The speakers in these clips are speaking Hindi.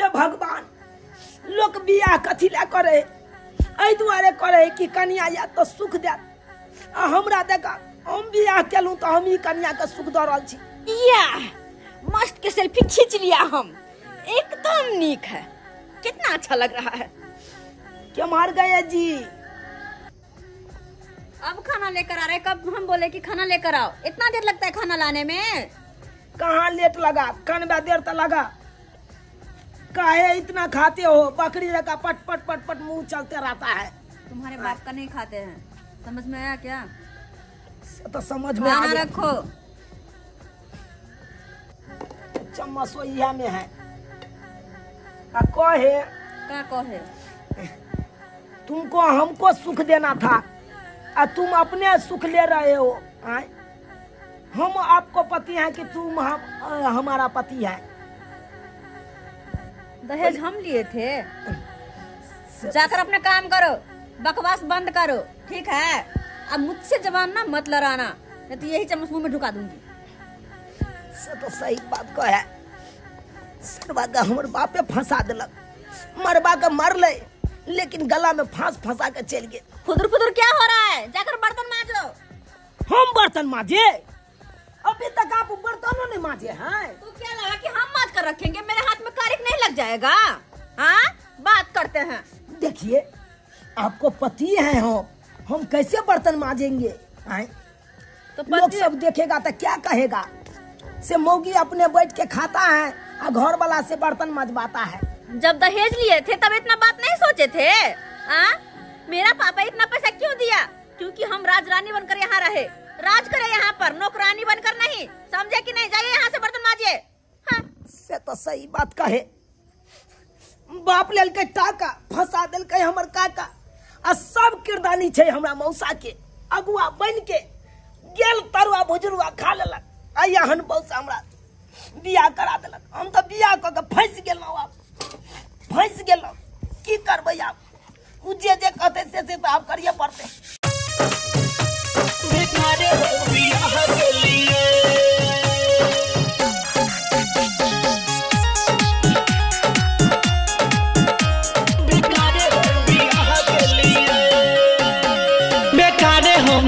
हे भगवान लोग बियाह कथी ला करे एहि दुआरे करे कि कन्या या तो सुख दे हमरा देखा हम बियाह केलू तो हम ही कन्या के सुख दे रहल छी। या मस्त के सेल्फी खींच लिया हम एकदम नीक है कितना अच्छा लग रहा है। क्या मार गए जी अब खाना लेकर आ रहे कब हम बोले कि खाना लेकर आओ इतना देर लगता है खाना लाने में। कहाँ लेट लगा कनबा देर तो लगा काहे इतना खाते हो बकरी का पट पट पट पट मुंह चलते रहता है। तुम्हारे बाप का नहीं खाते हैं समझ में आया क्या? तो समझ में आ गया। रखो चम्मच यह में है कहे क्या कहे तुमको हमको सुख देना था और तुम अपने सुख ले रहे हो। हम आपको पति हैं कि तुम हमारा पति है। दहेज हम लिए थे जाकर अपने काम करो बकवास बंद करो ठीक है। अब मुझसे जवान ना मत लड़ाना नहीं तो यही चम्मच मुंह में ढुका दूंगी। तो सही बात को है सरवा का हमर बापे फंसा दिलक मरबा का मर ले लेकिन गला में फांस फंसा के चल गए। फुदुर फुदुर क्या हो रहा है जाकर बर्तन मांज लो। हम बर्तन मांजे अभी तक आप बर्तनों नहीं मांजे हैं। तो क्या लगा कि हम मांज कर रखेंगे मेरे हाथ में कारिक नहीं लग जाएगा। हाँ बात करते हैं। देखिए आपको पति है हम कैसे बर्तन मांजेंगे तो लोग सब देखेगा तो क्या कहेगा से मौगी अपने बैठ के खाता है और घर वाला से बर्तन मजबाता है। जब दहेज लिए थे तब इतना बात नहीं सोचे थे। मेरा पापा इतना पैसा क्यों दिया क्योंकि हम राजरानी बनकर यहाँ रहे राज करे यहाँ पर नौकरानी बनकर नहीं समझे कि नहीं। जाइए यहाँ से बर्तन माजिए। हाँ। से तो सही बात कहे बाप लेल के टाका फंसा दिल के हमर काका आ सब किरदानी छे हमरा मौसा के अगुआ बन के गेल तरुआ भुजरुआ खा लेलक आया हन मौसा हमरा बियाह करा देलक। हम तो बियाह क के फंस गेलौ फंस गेलौ की करबै आप उ जे कहते से तो आप करिए पड़ते। बेकारे हो बियाह के लिए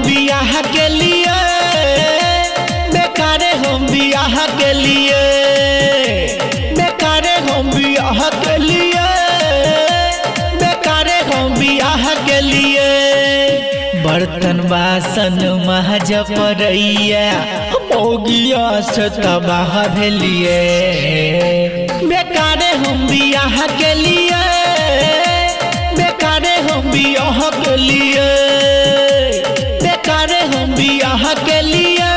बियाह के लिए बेकारे हम बियाह के लिए बेकारे हम बियाह के लिए बेकारे हम बियाह के लिए बर्तन बासन महज परैया मौगिया से तबाह भेलिए बेकारे हम बियाह के लिए बेकारे हम बियाह के लिए बेकारे हम बियाह के लिए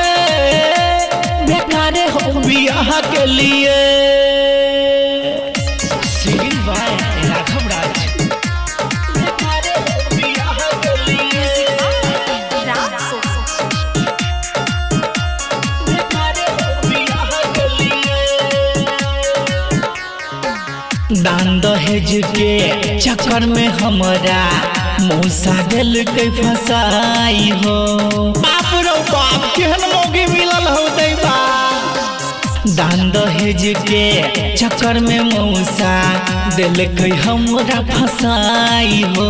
बेकारे हम बियाह के लिए। सिंगिंग बाय राघव राज। बेकारे हम बियाह के लिए बेकारे हम बियाह के लिए। दान दहेज के चक्कर में हमरा मौसा दिल के फसाई हो बाप रो बाप केहन मौगी मिलल हो दैबा। दान दहेज के चक्कर में मौसा दिल के हमरा फसाई हो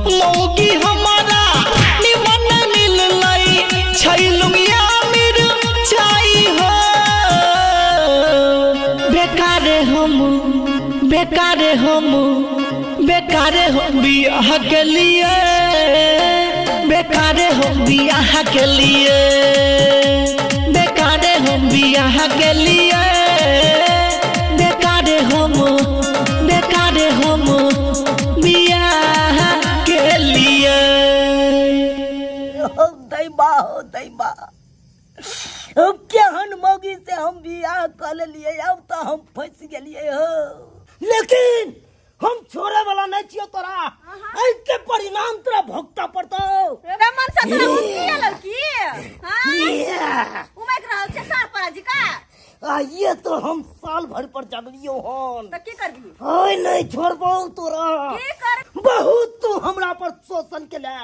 मौगी हमारा निमन मिललै छैलुंगिया मिर चाही हो बेकारे हम बेकारे बियाह के लिए बेकारे हम बियाह के लिए बेकारे हम बियाह के लिए बेकारे हम बियाह के लिए। हो दैबा अब केहन मौगी से हम बियाह कर लिए अब तो हम फंस गेलिए हो लेकिन हम छोड़े वाला नहीं छियो तोरा ऐके परिणाम तोरा भोगता पड़तो। रमन से तोरा मुक्ति लड़की हां उमेक रहल छे सार पराजी का ये तो हम साल भर पर जगलियो हन त की करबी ओए नहीं छोड़बो तोरा की कर बहुत तू हमरा पर शोषण केले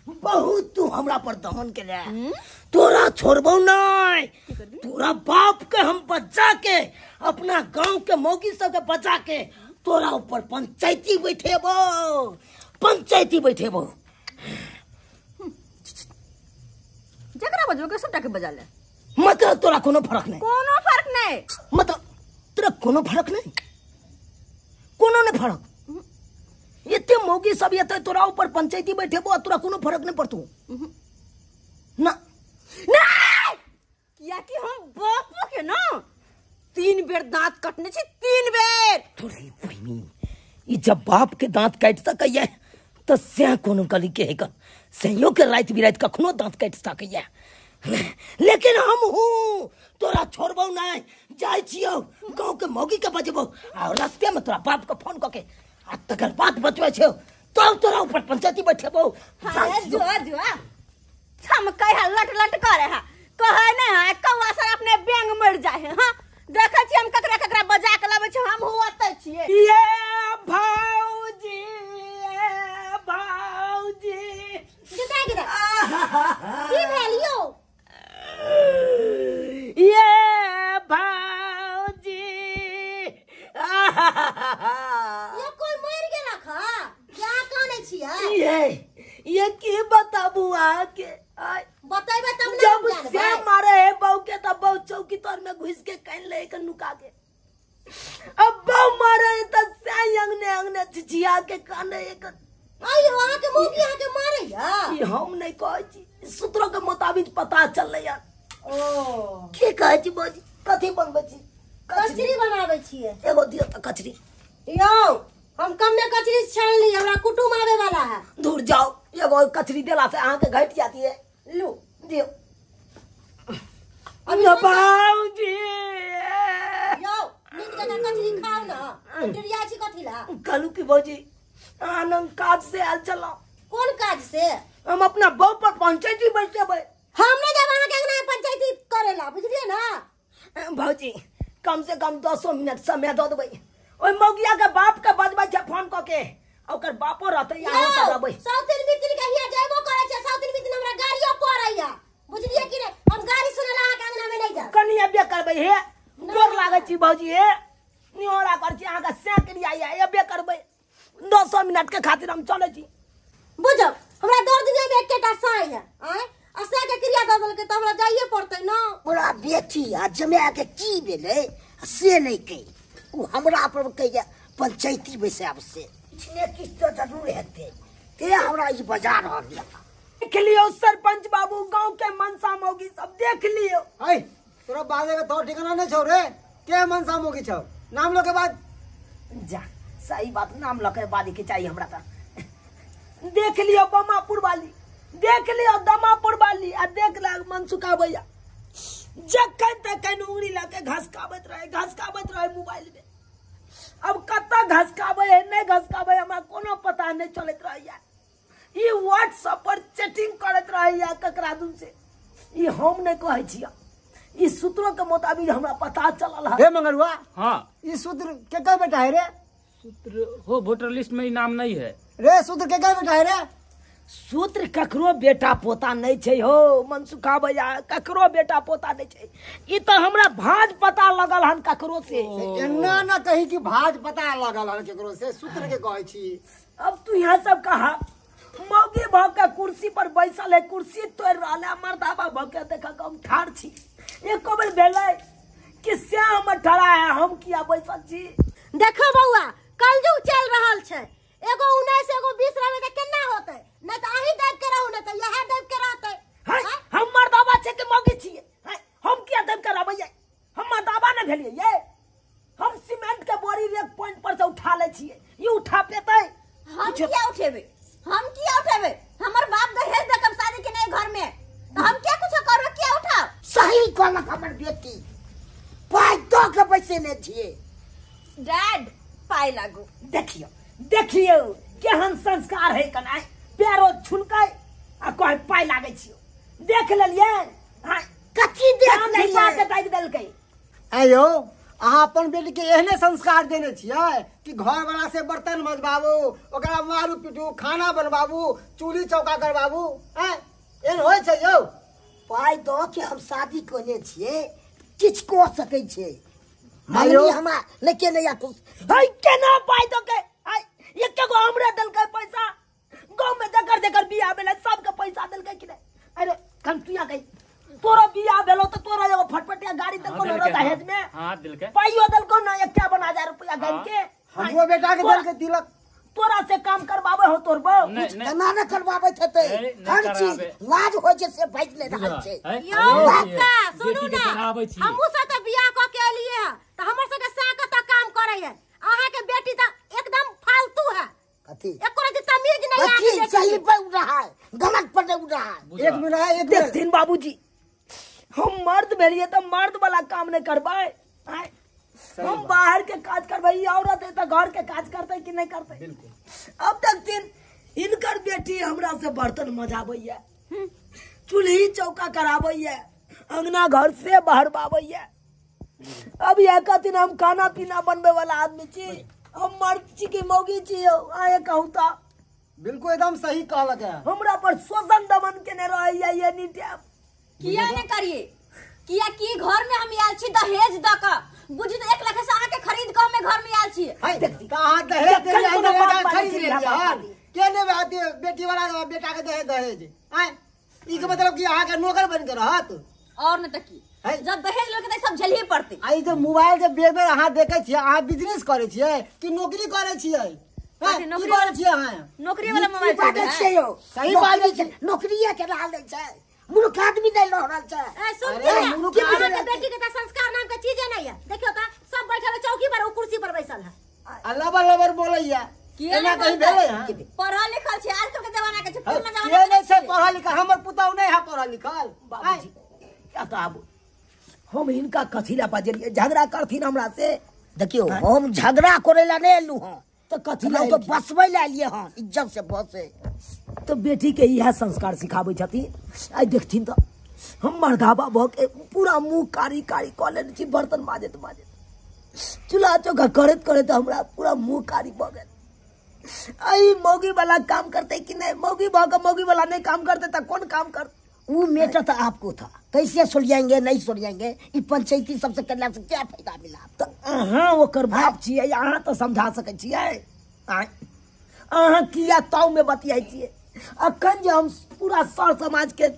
बहुत तू हमरा पर दहन के ले। तोरा छोड़बो नहीं, तोरा बाप के हम बचा के अपना गांव के मौगी सब के बचा के तोरा ऊपर पंचायती बैठेबो, पंचायती बैठेबो। जकरा बजबो के सबटा के बजा ले। मतलब तोरा कोनो फर्क नहीं, कोनो फर्क नहीं, मतलब तोरा कोनो फर्क नहीं, कोनो नहीं फर्क। इतने मौगी सब ये तोरा ऊपर पंचायती बैठेबो, तोरा कोनो फर्क नहीं पड़तू ना। नहीं किया कि हम बापू के ना 3 बेर दांत कटने छी, 3 बेर। थोड़ी बहनी ये जब बाप के दांत काट सकैया तो से कोनो गली के है सहियो के रात बिरात कखनो दांत काट सकैया, लेकिन हम हूँ तोरा छोड़बो नहीं। जाय छियो गांव के मौगी के बजबो और रास्ते में तोरा बाप के फोन करके आ तकर बात बतबै छियो तो तोरा ऊपर पंचायती बैठेबो। हाय जो जो हम कह लट लट करे है, कहे नहीं है कौवा सर अपने बैंग मर जाए है। हां देखे छी हम ककरा ककरा बजा के लाबै छी, हम होते छिए। ये भौजी, ये भौजी कितना गिरा की भेलियो? ये भौजी ये कोई मर गेला खा क्या काने छिए? ये की बताबू आके बताइबे तब ना जब जानबै। से मारे है बहू के तब बहू चौकी तर में घुस के कहीं ले के नुका के, अब बहू मारे तो से अंगने अंगने चिचिया के काने एक आई वहां के मौगी यहां के मारे या ये हम नहीं कहै छी, सूत्रों के मुताबिक पता चल यार। ओ की कहै छी बाजी? कथी बनबै छी? कचरी बनाबै छिए। एगो दियो त कचरी। यो हम कम में कचरी छान ली, हमरा कुटुम आवे वाला है। दूर जाओ, एगो कचरी देला से अहाँ के घट जाती है। लो दियो। अभी बाबूजी यो नीक जगह कचरी खाओ ना, डरिया छी कथी ला? कहलू की बाबूजी आनंद काज से आल चलो। कौन काज से? हम अपना बहू पर पंचायती बैठेबै। हम नहीं जब अहाँ के अंगना पंचायती करेला, बुझलिए ना? भौजी कम से कम 10 मिनट समय दो देबै। ओइ मौगिया के बाप के बजबै छै फोन क के, ओकर बापो रहतै यहाँ करबै। साउथिन बितिन के हिया जाइबो करे छै, साउथिन बितिन हमरा गाड़ियो पड़ैया, बुझलिए कि नहीं? हम गाड़ी सुनेला अहाँ के अंगना में नहीं जा। कनी अबे करबै हे, जोर लागै छी भौजी हे, निहोरा कर छी अहाँ के से क्रिया या अबे करबै। 10 मिनट के खातिर हम चलै छी। बुझो हमरा 10 दिन में एकेटा साई है, आय असा के क्रिया द देलकै त हमरा जाइए पड़तै ना। पूरा बेची आ जमाए के की भेलै से नहीं कही, उ हमरा पर कहिया पंचायती बैसाब से इतने किछ तो जरूर हेतै ते हमरा ई बजा रहल या। देख लियो सरपंच बाबू, गांव के मनसा मौगी सब देख लियो। आई तोरा बाजे के तो ठिकाना नहीं छौ रे, के मनसा मौगी छौ? नाम लो के बाद जा सही बात, नाम लके बादी के चाहिए हमरा त। देख लियो बमापुर वाली, देख लियो दमापुर वाली, आ देख ला मनसुका भैया जखन तखन उंगली लके घसकाबत रहे मोबाइल में। अब कत्ता घसकाबे है नहीं घसकाबे हमरा कोनो पता नहीं चलत रहैया। ई व्हाट्सएप पर चैटिंग करत रहैया ककरा दून से, ई हम नहीं कहै छियै, ई सूत्रों के मुताबिक हमरा पता चलल है। रे मंगरुआ, हाँ ये सूत्र के का बेटा है रे? सूत्र हो वोटर लिस्ट में नाम नहीं है। रे सूत्र के का बेटा है रे? सूत्र ककरो बेटा पोता नहीं छै हो मनसुखा भैया, ककरो बेटा पोता नहीं छै। ई तो हमरा भाज पता लगल हन ककरो से। एना ना कही कि भाज पता लगल हन केकरो से, सूत्र के कहै छी। अब तू यहाँ सब कहा मौगी भ के कुर्सी पर बैसल है, कुर्सी तोड़ रहल है, मर्दाबा भ के देख के हम ठाड़ छी। एको बेर भेलै कि से हम ठड़ा है, हम किया बैसल छी? देखो बउआ कलजुग चल रहल छै, एगो 19 एगो 20 रहबे त केना होतै? नहीं तो अही देख के रहू, नहीं तो यह देख के रहतै। हाय हम मर्दाबा छै के मौगी छियै, हाय हम किया देख के रहबै? हम मर्दाबा न भेलियै ये, हम सीमेंट के बोरी एक पॉइंट पर से उठा ले छियै, ये उठा पेतै? हम क्या उठेबे? हम क्या उठेबे? हमर बाप दहेज देकब शादी के नहीं घर में, तो हम क्या कुछ करबे? क्या उठाओ? सही कहलक हमर बेटी, पाइ दो के पैसे ने छियै। डैड पाई लागू। देखियो देखियो केहन संस्कार है कनाई, पैरो छुलकै आ कहे पाइ लागै छियो। देख लेलियै हां कथी देख लेलियै के दाइ देलकै। आयो अहाँ अपन बेटी के एहने संस्कार देने छियै कि घर वाला से बर्तन मजबाबू, ओकरा मारू पीटू, खाना बनबाबू, चूल्ही चौका करबाबू, एहन होइ छै यौ? पाई दो के हम शादी करने छियै, किछ को सकै छै। आयो हमरा लेके नहीं आतो भाई केना पाई दो के आई एक गो हमरे दल के पैसा गांव में देकर बियाह भेलै सबके पैसा दल के कि नहीं? अरे कंटिया गई तोरा बियाह भेलो तो तोरा एगो फटफटिया गाड़ी दल को न दहेज में। हां दिल के पाइयो दल को ना 51,000 रुपया गन के हमरो बेटा के दल के तिलक तोरा से काम करवावे हो तोर बहू केना न करवावे छते? हर चीज लाज हो जे से भाग ले रहल छै। यो बच्चा सुनू ना, हमहु से त बियाह क के एलिए ह त हमर सके साक त काम करे है। अहाँ के बेटी त एकदम फालतू है। कथी एको रति तमीज नहीं है। कथी सही पे उड़ रहा है, गलत पर उड़ रहा है। एक मिनट देखथिन बाबूजी, हम मर्द भेलिए तो मर्द वाला काम नहीं करबाए। हम बाहर के काज करबे, औरत है तो घर के काज करते कि नहीं करते? अब देखथिन इनकर बेटी हमरा से बर्तन मजाबैया, चूल्ही चौका कराबैया, अंगना घर से बहरबाबैया। अब यह कहथिन हम खाना पीना बनबे वाला आदमी छी, हम मर्द छी कि मौगी छी? आए कहू तो बिल्कुल एकदम सही कहलक है। हमरा पर शोषण दमन केने रहैया ये नीटे। किया ने करिए, किया की घर में हम आयल छी दहेज द क बुझी तो 1 लाख से आके खरीद के हमें घर में आयल छी। कहां दहेज दे खरीद ले यार? केने बेटी वाला बेटा के दहेज ई के मतलब कि अहाँ के नौकर बन के रहत और न त की जब दहेज लोग के सब झेलिए पड़ते। आई जो मोबाइल के बेर बेर अहाँ देखे छियै, अहाँ बिजनेस करे छियै कि नौकरी करे छियै? नौकरी करे छियै अहाँ? नौकरी वाला मोबाइल छै यो सही बात छै। नौकरीये के लाल नै छै, मूर्ख आदमी नहीं लह रहल छै। ए सुन के के बेटी के त संस्कार नाम के चीज नहीं है। देखियो त सब बैठल चौकी पर, वो कुर्सी पर बैठल है। लबर लबर बोलैया केना कहीं भेलै हां? पढ़ल लिखल छै, आजकल के जमाना के छै, पुराना के जमाना नहीं छै पढ़ल लिखल? हमर पुतौ नहीं है पढ़ल लिखल। बाबूजी क्या कहब हम इनका कथिला बाजरिए, झगड़ा करथिन हमरा से। देखियो हम झगड़ा करे ला नहीं एलू हां, तो कथिला तो बसबै ला लिए हां, इज्जत से बसे। तो बेटी के यह संस्कार सिखाबै छथिन। आई देखथिन तो हम मर्दाबा भ के पूरा मुंह कारी कारी क लेने छी, बर्तन माजत माजत, चूल्हा चौका करत करत हमरा पूरा मुंह कारी भ गेल। आई मौगी वाला काम करते कि नहीं? मौगी मौगी वाला नहीं काम करते तो कौन काम कर? वो मेटर तो आपको था, कैसे सुलझाएंगे नहीं सुलझाएंगे? ई पंचायती सबसे करला से क्या फायदा मिला? तो अहाँ ओकर बाप छियै, अहाँ तो समझा सकै छियै। अहाँ किया ताव में बतियाई छियै? अखन जो हम पूरा सर समाज के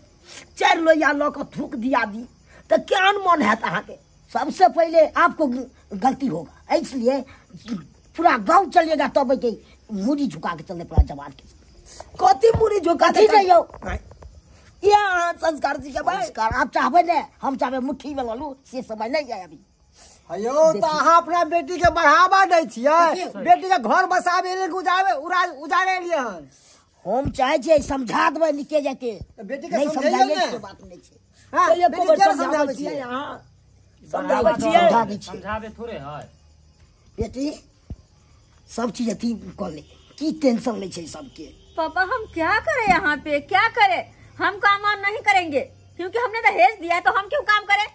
4 लोहिया ल के थूक दिया दी तो क्या मन है अहाँ के? सबसे पहले आपको गलती होगा, इसलिए पूरा गांव चलिएगा तब के मुड़ी झुका के चलने पड़ा जवान के। कथी मुड़ी झुका के जाइयो? ये संस्कार संस्कार आप चाहबे ने, हम चाहबे मुट्ठी में ललू, से समय नहीं है अभी। अयो तो अहाँ अपना बेटी के बढ़ावा दै छियै, बेटी के घर बसाबे ले उजाड़े लिए हन। हम चाहे छियै समझा देबै निके जाके, बेटी के नहीं समझाइए के बात नहीं छै। हां चलिए बेटी को के समझाबै छियै, यहां समझाबै छियै। समझावे थोड़े है बेटी सब चीज अथी कर ले, की टेंशन नहीं छै सबके। पापा हम क्या करें यहाँ पे, क्या करें? हम काम नहीं करेंगे क्योंकि हमने दहेज दिया है, तो हम क्यों काम करें?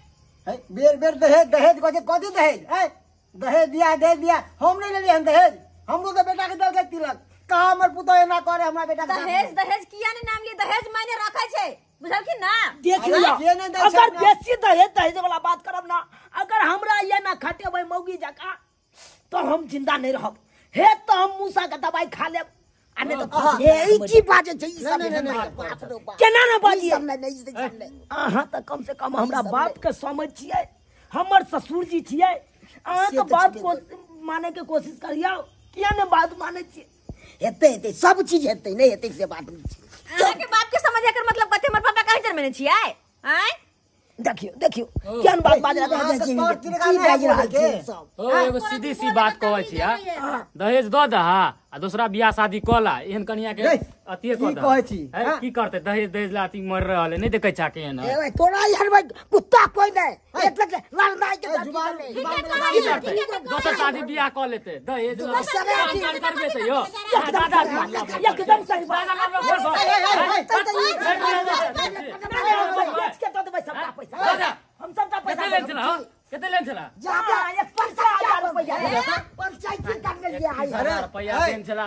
बेर बेर दहेज दहेज कथी दहेज? दहेज दिया दे दिया, हम नहीं ले लिए दहेज। हमरो के बेटा के दल के तिलक कहां हमर पुतो एना करे? हमरा बेटा के दहेज दहेज किया ने नाम लिए, दहेज मायने रखै छै, बुझल कि ना? देख लिया, अगर बेसी दहेज वाला बात करब ना, अगर हमरा ये ना खटेबै मौगी जका तो हम जिंदा नहीं रहब। हे तो हम मूसा के दवाई खा लेब, आ नहीं तो ए की बाजे छै? ई सब केना ना बाजी? अहाँ तो कम से कम हमरा बात के समझ छियै, हमर ससुर जी छियै। अहाँ तो बात को माने के कोशिश करियो, किया ने बात माने छियै? हेते हेते सब चीज हेते, नहीं हेते से बात नहीं छै। अहाँ के बाप के समझ कर मतलब कते हमर पापा कहीं जन्मने छियै? आय देखियो देखियो केहन बात बाज रहा है, की बाज रहा है सब। ओ एगो सीधी सी बात कहै छी, दहेज द दहा आ दूसरा बियाह शादी कला, एहन कनिया के अतिए क द। कहै छी की करते? दहेज दहेज ला अति मर रहल है, नहीं देखे छा के न? ए तोरा यार भाई कुत्ता कोई नहीं, एक लग लड़ना के जुबान की करते? दोसर शादी बियाह क लेते, दहेज ला करबे से यो दादा एकदम सही बात। हम सब पैसा केते लेन छला जा एक 50,000 रुपया पंचायती काट ले लिया है। 1000 रुपया देन छला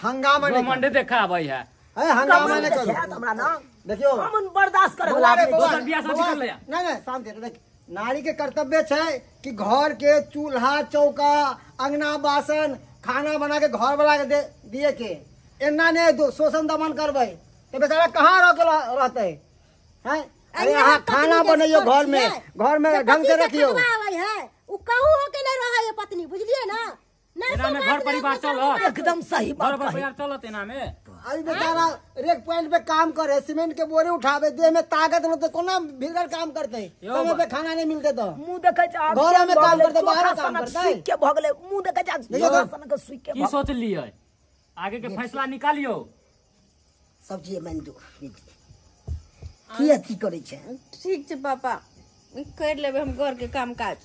हंगामा नहीं मंडे देखा भाई है हंगामा नहीं करो। हमरा ना देखियो हम बर्दाश्त करे वाला आदमी दोसर बियाह शादी कर लिया। नहीं शांति देख नारी के कर्तव्य है कि घर के चूल्हा चौका अंगना बासन खाना बना के घर वाला के दिए के एना ने शोषण दमन करबे तो बेचारा कहाँ रहते हैं? अरे यहाँ खाना बनइयो घर में ढंग से रखियो। उ कहू हो के नहीं रहा है पत्नी बुझलिए ना एना में घर परिवार चलत एकदम सही घर बात कही। परिवार चलत एना में। अभी बेचारा रेक पॉइंट पे काम करे सीमेंट के बोरे उठावे देह में ताकत न तो कोना भीतर काम करते हैं समय पे खाना नहीं मिलते तो मुंह देखे जा घरों में काम करते बाहर काम करते हैं। के भगले मुंह देखे जा सन के सुई के की सोच लियो आगे के फैसला निकालियो। सब्जी मैंने दो की अथी करे छे। ठीक छै पापा कर लेबे हम घर के काम काज।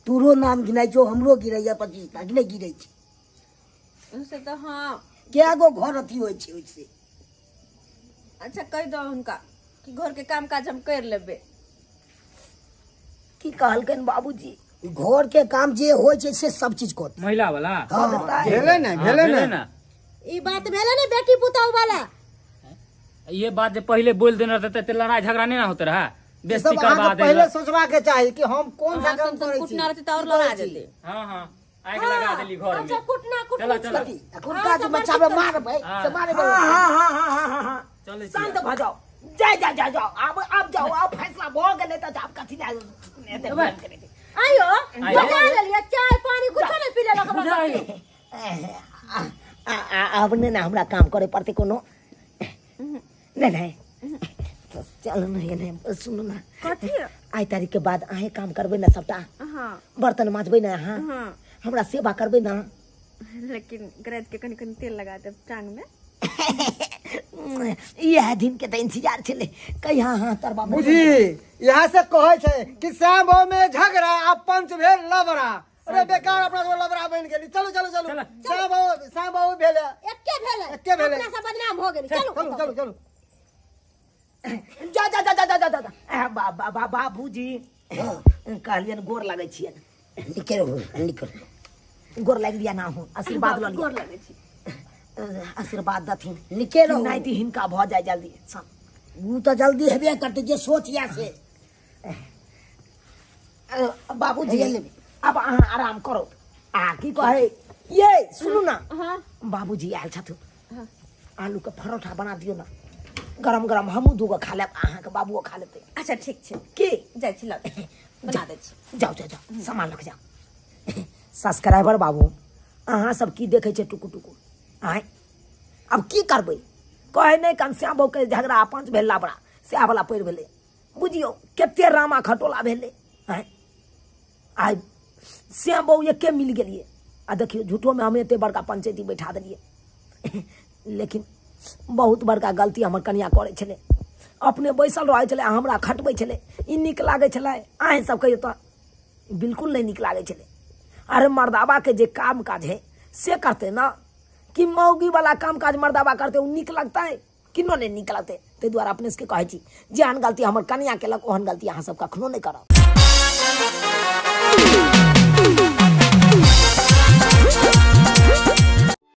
तोरो नाम गिनाइ छो हमरो गिरैया 25 टा गिने गिरै छै से तो हाँ क्या गो घर अथी होय छै ओइसे। अच्छा कह दो उनका कि घर के काम काज हम कर लेबे। की कहलकन बाबूजी घर के काम जे होय छै से सब चीज को महिला वाला भेले ना ई बात भेले ना बेटी पुतौ वाला। ये बात जो पहले बोल देना रहता तो लड़ाई झगड़ा नहीं ना होता रहा बेइज्जती सब करवा अहाँ दे। पहले सोचवा के चाहिए कि हम कौन सा काम करे छी। कुटना रहते तो और लड़ा देते। हाँ आग लगा देली घर में। अच्छा कुटना चलो चलो कुनका जो बच्चा में मार भाई से मारे हां चलो शांत भ जाओ जा जाओ अब जाओ अब फैसला भ गेले त आप कथि ला आयो बजा लेलिए चाय पानी कुछ नहीं पीले लगा अब ने ना हमरा काम करे पड़ते कोनो नहीं तो चल नहीं सुनो ना कथी आई तारीख के बाद आहे काम करबे ना सबटा हाँ बर्तन माजबे ना अहाँ हाँ हमरा सेवा करबे ना। लेकिन गरज के कनी तेल लगा दे टांग में। यह दिन के तो इंतजार चले कहीं हाँ तरबा बुझी यहाँ से कहे छे कि श्याम में झगड़ा आ पंच भेल लबड़ा। अरे बेकार अपना सब लबड़ा बन गेली। चलो श्याम भेले एके भेले अपना सब बदनाम हो गेली। चलो जा बाबूजी कहलियन गोर लगे छियन निकल गोर लग लिया ना हो आशीर्वाद ल गोर लगे छी आशीर्वाद दथिन निकल नहीं थी हिनका भ जाए जल्दी वो तो जल्दी हेबे करते जे सोचिया से। बाबूजी अब अहाँ आराम करो की कहे ये सुनू ना बाबूजी आयल छथुन आलू के परोठा बना दियो ना गरम गरम हमू दूगो खा लेब अहाँ के बाबूओ खा लेते। अच्छा ठीक छै की जाय छी ला बना दे छी। जाओ सामान रख जाओ। सब्सक्राइबर बाबू अहाँ सब की देखे छे टुकु आय अब की करबे कहे नहीं कन श्याम बाबू के झगड़ा पंच भेला बड़ा से वाला पैर भेले बुझियो केते रामा खटोला भेले आय श्याम बाबू एके मिल गेलिए आ देखियो झूठो में हमें एते बड़का पंचायती बैठा दिलिए। लेकिन बहुत बड़का गलती हमर कनिया करे छले अपने बैसल रहे छले हमरा खटबै छले ई निक लागे छले अहें सब कहियो तो बिल्कुल नहीं निक लागे छले। अरे मर्दावा के जे काम काज है से करते ना कि मौगी वाला काम काज मर्दावा करते उ निक लगता है किनो नहीं निक लगते। ते द्वारा अपने से कहे छी जेहन गलती हमर कनिया केलक ओहन गलती अहाँ सब कखनो नहीं करब।